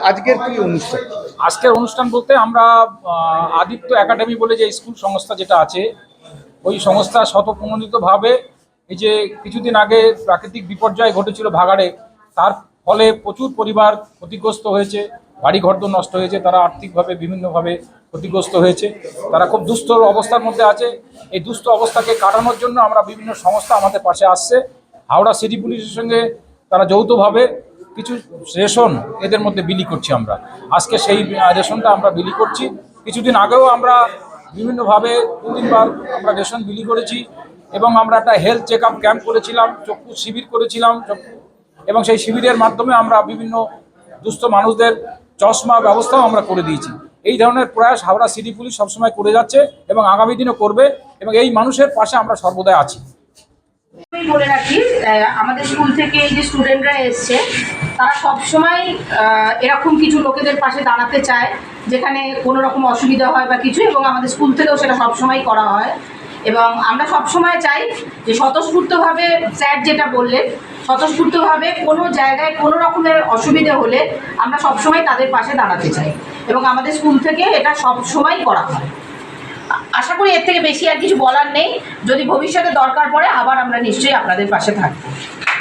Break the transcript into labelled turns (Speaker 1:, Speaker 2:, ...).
Speaker 1: আজকের কি অনুষ্ঠান?
Speaker 2: আজকের অনুষ্ঠান বলতে আমরা আদিত্য একাডেমি বলে যে স্কুল সংস্থা যেটা আছে, ওই সংস্থা স্বতঃপ্রণোদিতভাবে এই যে কিছুদিন আগে প্রাকৃতিক বিপর্যয় ঘটেছিল ভাগাড়ে, তার ফলে প্রচুর পরিবার ক্ষতিগ্রস্ত হয়েছে, বাড়ি ঘরদোর নষ্ট হয়েছে, তারা আর্থিকভাবে বিভিন্নভাবে ক্ষতিগ্রস্ত হয়েছে, তারা খুব দুস্থ অবস্থার মধ্যে আছে। এই দুস্থ অবস্থাকে কাটানোর জন্য আমরা বিভিন্ন সংস্থা আমাদের পাশে আসছে। হাওড়া সিটি পুলিশের সঙ্গে তারা যৌথভাবে কিছু রেশন এদের মধ্যে বিলি করছি আমরা। আজকে সেই রেশনটা আমরা বিলি করছি। কিছুদিন আগেও আমরা বিভিন্নভাবে 2-3 বার আমরা রেশন বিলি করেছি এবং আমরা একটা হেলথ চেক আপ ক্যাম্প করেছিলাম, চক্ষু শিবির করেছিলাম, এবং সেই শিবিরের মাধ্যমে আমরা বিভিন্ন দুস্থ মানুষদের চশমা ব্যবস্থাও আমরা করে দিয়েছি। এই ধরনের প্রয়াস হাওড়া সিটি পুলিশ সবসময় করে যাচ্ছে এবং আগামী দিনও করবে, এবং এই মানুষের পাশে আমরা সর্বদাই আছি।
Speaker 3: আমি বলে রাখি, আমাদের স্কুল থেকে এই যে স্টুডেন্টরা এসছে, তারা সবসময় এরকম কিছু লোকেদের পাশে দাঁড়াতে চায় যেখানে কোনো রকম অসুবিধা হয় বা কিছু, এবং আমাদের স্কুল থেকেও সেটা সবসময় করা হয়। এবং আমরা সবসময় চাই যে স্বতঃস্ফূর্তভাবে, স্যার যেটা বললেন, স্বতঃস্ফূর্তভাবে কোনো জায়গায় কোনো রকমের অসুবিধা হলে আমরা সবসময় তাদের পাশে দাঁড়াতে চাই, এবং আমাদের স্কুল থেকে এটা সবসময় করা হয়। আশা করি এর থেকে বেশি আর কিছু বলার নেই। যদি ভবিষ্যতে দরকার পড়ে আবার আমরা নিশ্চয়ই আপনাদের পাশে থাকবো।